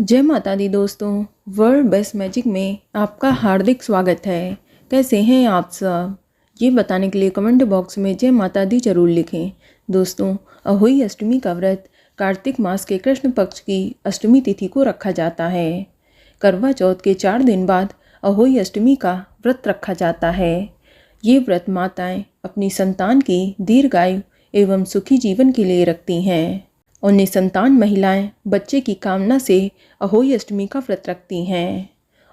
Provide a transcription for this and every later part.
जय माता दी दोस्तों। वर्ल्ड बेस्ट मैजिक में आपका हार्दिक स्वागत है। कैसे हैं आप सब? ये बताने के लिए कमेंट बॉक्स में जय माता दी जरूर लिखें। दोस्तों, अहोई अष्टमी का व्रत कार्तिक मास के कृष्ण पक्ष की अष्टमी तिथि को रखा जाता है। करवा चौथ के 4 दिन बाद अहोई अष्टमी का व्रत रखा जाता है। ये व्रत माताएं अपनी संतान की दीर्घायु एवं सुखी जीवन के लिए रखती हैं। और निसंतान महिलाएं बच्चे की कामना से अहोई अष्टमी का व्रत रखती हैं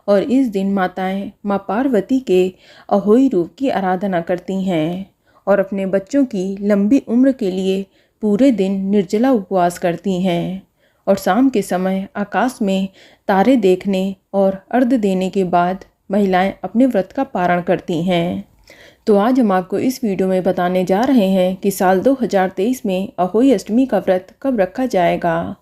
और इस दिन माताएं माँ पार्वती के अहोई रूप की आराधना करती हैं और अपने बच्चों की लंबी उम्र के लिए पूरे दिन निर्जला उपवास करती हैं और शाम के समय आकाश में तारे देखने और अर्घ्य देने के बाद महिलाएं अपने व्रत का पारण करती हैं। तो आज हम आपको इस वीडियो में बताने जा रहे हैं कि साल 2023 में अहोई अष्टमी का व्रत कब रखा जाएगा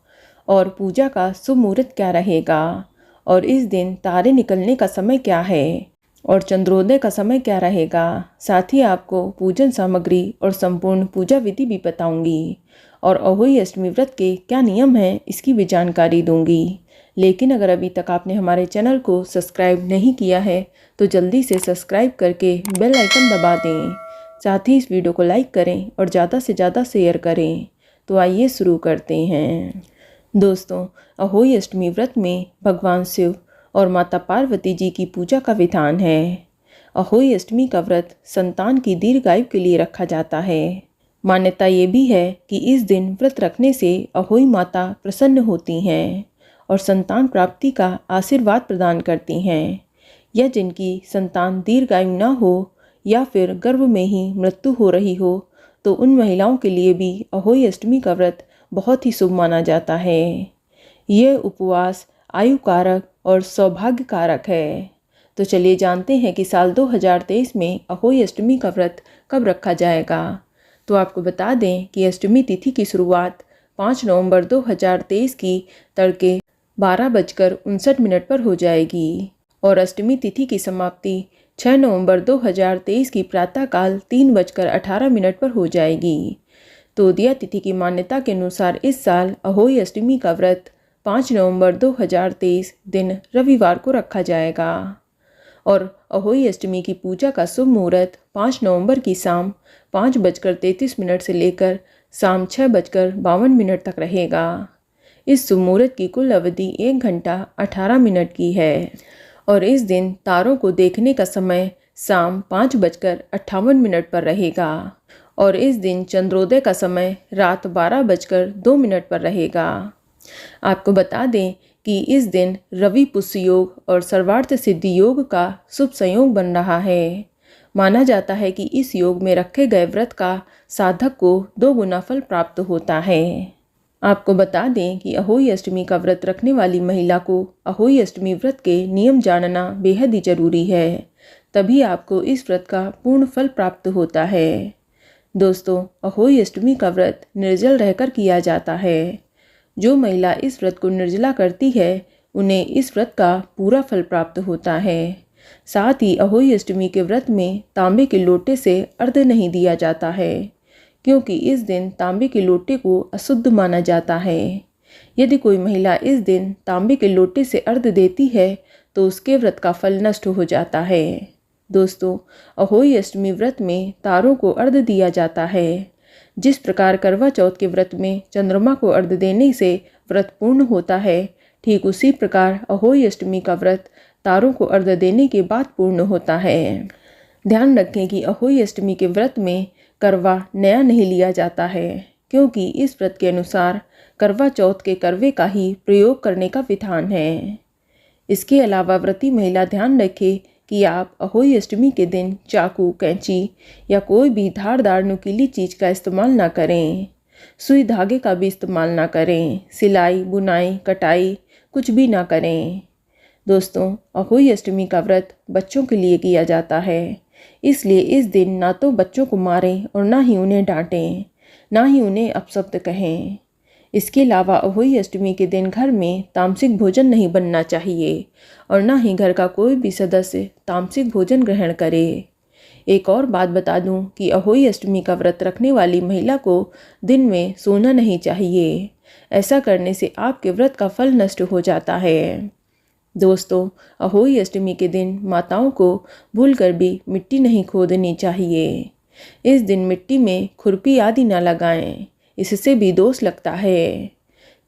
और पूजा का शुभ मुहूर्त क्या रहेगा और इस दिन तारे निकलने का समय क्या है और चंद्रोदय का समय क्या रहेगा। साथ ही आपको पूजन सामग्री और संपूर्ण पूजा विधि भी बताऊंगी और अहोई अष्टमी व्रत के क्या नियम हैं इसकी भी जानकारी दूंगी। लेकिन अगर अभी तक आपने हमारे चैनल को सब्सक्राइब नहीं किया है तो जल्दी से सब्सक्राइब करके बेल आइकन दबा दें। साथ ही इस वीडियो को लाइक करें और ज़्यादा से ज़्यादा शेयर करें। तो आइए शुरू करते हैं। दोस्तों, अहोई अष्टमी व्रत में भगवान शिव और माता पार्वती जी की पूजा का विधान है। अहोई अष्टमी का व्रत संतान की दीर्घायु के लिए रखा जाता है। मान्यता ये भी है कि इस दिन व्रत रखने से अहोई माता प्रसन्न होती हैं और संतान प्राप्ति का आशीर्वाद प्रदान करती हैं। या जिनकी संतान दीर्घायु न हो या फिर गर्भ में ही मृत्यु हो रही हो तो उन महिलाओं के लिए भी अहोई अष्टमी का व्रत बहुत ही शुभ माना जाता है। यह उपवास आयु कारक और सौभाग्य कारक है। तो चलिए जानते हैं कि साल 2023 में अहोई अष्टमी का व्रत कब रखा जाएगा। तो आपको बता दें कि अष्टमी तिथि की शुरुआत 5 नवंबर 2023 की तड़के 12:59 पर हो जाएगी और अष्टमी तिथि की समाप्ति 6 नवंबर 2023 की प्रातःकाल 3:18 पर हो जाएगी। तो उदया तिथि की मान्यता के अनुसार इस साल अहोई अष्टमी का व्रत 5 नवंबर 2023 दिन रविवार को रखा जाएगा और अहोई अष्टमी की पूजा का शुभ मुहूर्त 5 नवंबर की शाम 5:33 से लेकर शाम 6:52 तक रहेगा। इस शुभ मुहूर्त की कुल अवधि 1 घंटा 18 मिनट की है और इस दिन तारों को देखने का समय शाम 5:58 पर रहेगा और इस दिन चंद्रोदय का समय रात 12:02 पर रहेगा। आपको बता दें कि इस दिन रवि पुष्य योग और सर्वार्थ सिद्धि योग का शुभ संयोग बन रहा है। माना जाता है कि इस योग में रखे गए व्रत का साधक को 2 गुना फल प्राप्त होता है। आपको बता दें कि अहोई अष्टमी का व्रत रखने वाली महिला को अहोई अष्टमी व्रत के नियम जानना बेहद ही जरूरी है, तभी आपको इस व्रत का पूर्ण फल प्राप्त होता है। दोस्तों, अहोई अष्टमी का व्रत निर्जल रहकर किया जाता है। जो महिला इस व्रत को निर्जला करती है उन्हें इस व्रत का पूरा फल प्राप्त होता है। साथ ही अहोई अष्टमी के व्रत में तांबे के लोटे से अर्घ्य नहीं दिया जाता है क्योंकि इस दिन तांबे के लोटे को अशुद्ध माना जाता है। यदि कोई महिला इस दिन तांबे के लोटे से अर्घ्य देती है तो उसके व्रत का फल नष्ट हो जाता है। दोस्तों, अहोई अष्टमी व्रत में तारों को अर्घ्य दिया जाता है। जिस प्रकार करवा चौथ के व्रत में चंद्रमा को अर्घ्य देने से व्रत पूर्ण होता है, ठीक उसी प्रकार अहोई अष्टमी का व्रत तारों को अर्घ्य देने के बाद पूर्ण होता है। ध्यान रखें कि अहोई अष्टमी के व्रत में करवा नया नहीं लिया जाता है क्योंकि इस व्रत के अनुसार करवा चौथ के करवे का ही प्रयोग करने का विधान है। इसके अलावा व्रती महिला ध्यान रखे कि आप अहोई अष्टमी के दिन चाकू, कैंची या कोई भी धारदार नुकीली चीज़ का इस्तेमाल ना करें। सुई धागे का भी इस्तेमाल ना करें। सिलाई, बुनाई, कटाई कुछ भी ना करें। दोस्तों, अहोई अष्टमी का व्रत बच्चों के लिए किया जाता है, इसलिए इस दिन ना तो बच्चों को मारें और ना ही उन्हें डांटें, ना ही उन्हें अपशब्द कहें। इसके अलावा अहोई अष्टमी के दिन घर में तामसिक भोजन नहीं बनना चाहिए और ना ही घर का कोई भी सदस्य तामसिक भोजन ग्रहण करे। एक और बात बता दूं कि अहोई अष्टमी का व्रत रखने वाली महिला को दिन में सोना नहीं चाहिए ऐसा करने से आपके व्रत का फल नष्ट हो जाता है। दोस्तों, अहोई अष्टमी के दिन माताओं को भूलकर भी मिट्टी नहीं खोदनी चाहिए। इस दिन मिट्टी में खुरपी आदि न लगाएं, इससे भी दोष लगता है।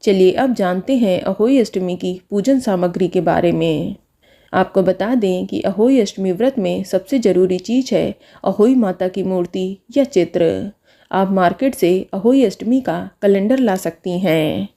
चलिए अब जानते हैं अहोई अष्टमी की पूजन सामग्री के बारे में। आपको बता दें कि अहोई अष्टमी व्रत में सबसे ज़रूरी चीज़ है अहोई माता की मूर्ति या चित्र। आप मार्केट से अहोई अष्टमी का कैलेंडर ला सकती हैं।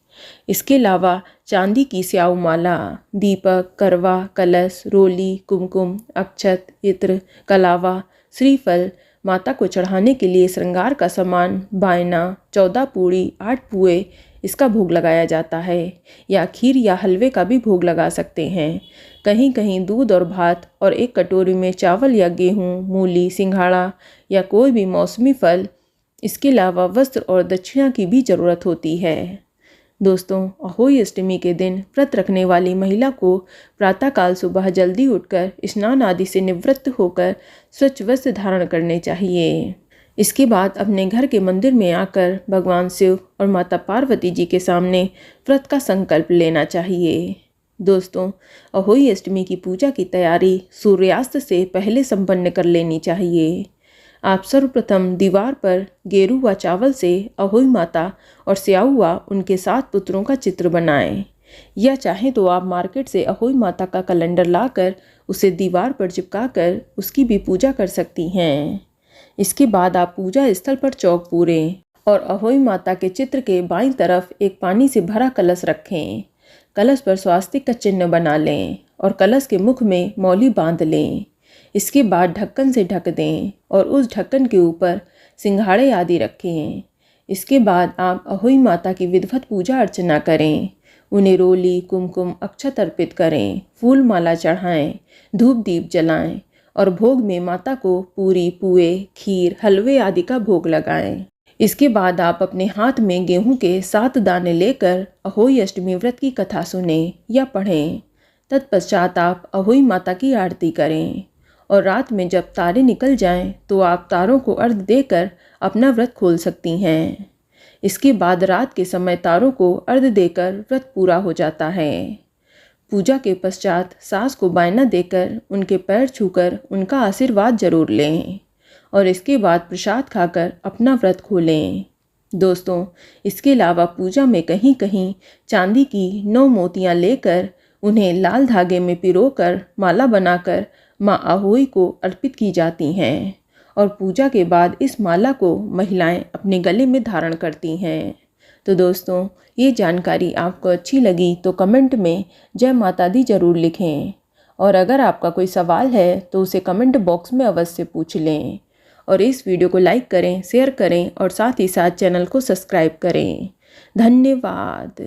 इसके अलावा चांदी की स्याऊ माला, दीपक, करवा, कलश, रोली, कुमकुम, अक्षत, इत्र, कलावा, श्रीफल, माता को चढ़ाने के लिए श्रृंगार का सामान, बायना, 14 पूड़ी, 8 पुए, इसका भोग लगाया जाता है। या खीर या हलवे का भी भोग लगा सकते हैं। कहीं कहीं दूध और भात और एक कटोरी में चावल या गेहूँ, मूली, सिंघाड़ा या कोई भी मौसमी फल। इसके अलावा वस्त्र और दक्षिणा की भी ज़रूरत होती है। दोस्तों, अहोई अष्टमी के दिन व्रत रखने वाली महिला को प्रातःकाल सुबह जल्दी उठकर स्नान आदि से निवृत्त होकर स्वच्छ वस्त्र धारण करने चाहिए। इसके बाद अपने घर के मंदिर में आकर भगवान शिव और माता पार्वती जी के सामने व्रत का संकल्प लेना चाहिए। दोस्तों, अहोई अष्टमी की पूजा की तैयारी सूर्यास्त से पहले संपन्न कर लेनी चाहिए। आप सर्वप्रथम दीवार पर गेरू व चावल से अहोई माता और स्याऊ व उनके 7 पुत्रों का चित्र बनाएं। या चाहें तो आप मार्केट से अहोई माता का कैलेंडर लाकर उसे दीवार पर चिपकाकर उसकी भी पूजा कर सकती हैं। इसके बाद आप पूजा स्थल पर चौक पूरें और अहोई माता के चित्र के बाईं तरफ एक पानी से भरा कलश रखें। कलश पर स्वास्तिक का चिन्ह बना लें और कलश के मुख में मौली बांध लें। इसके बाद ढक्कन से ढक दें और उस ढक्कन के ऊपर सिंघाड़े आदि रखें। इसके बाद आप अहोई माता की विधिवत पूजा अर्चना करें। उन्हें रोली, कुमकुम, अक्षत अर्पित करें, फूल माला चढ़ाएं, धूप दीप जलाएं और भोग में माता को पूरी, पुए, खीर, हलवे आदि का भोग लगाएं। इसके बाद आप अपने हाथ में गेहूं के 7 दाने लेकर अहोई अष्टमी व्रत की कथा सुनें या पढ़ें। तत्पश्चात आप अहोई माता की आरती करें और रात में जब तारे निकल जाएं तो आप तारों को अर्घ्य देकर अपना व्रत खोल सकती हैं। इसके बाद रात के समय तारों को अर्घ्य देकर व्रत पूरा हो जाता है। पूजा के पश्चात सास को बायना देकर उनके पैर छूकर उनका आशीर्वाद जरूर लें और इसके बाद प्रसाद खाकर अपना व्रत खोलें। दोस्तों, इसके अलावा पूजा में कहीं कहीं चांदी की 9 मोतियाँ लेकर उन्हें लाल धागे में पिरोकर माला बनाकर माँ अहोई को अर्पित की जाती हैं और पूजा के बाद इस माला को महिलाएं अपने गले में धारण करती हैं। तो दोस्तों, ये जानकारी आपको अच्छी लगी तो कमेंट में जय माता दी ज़रूर लिखें और अगर आपका कोई सवाल है तो उसे कमेंट बॉक्स में अवश्य पूछ लें और इस वीडियो को लाइक करें, शेयर करें और साथ ही साथ चैनल को सब्सक्राइब करें। धन्यवाद।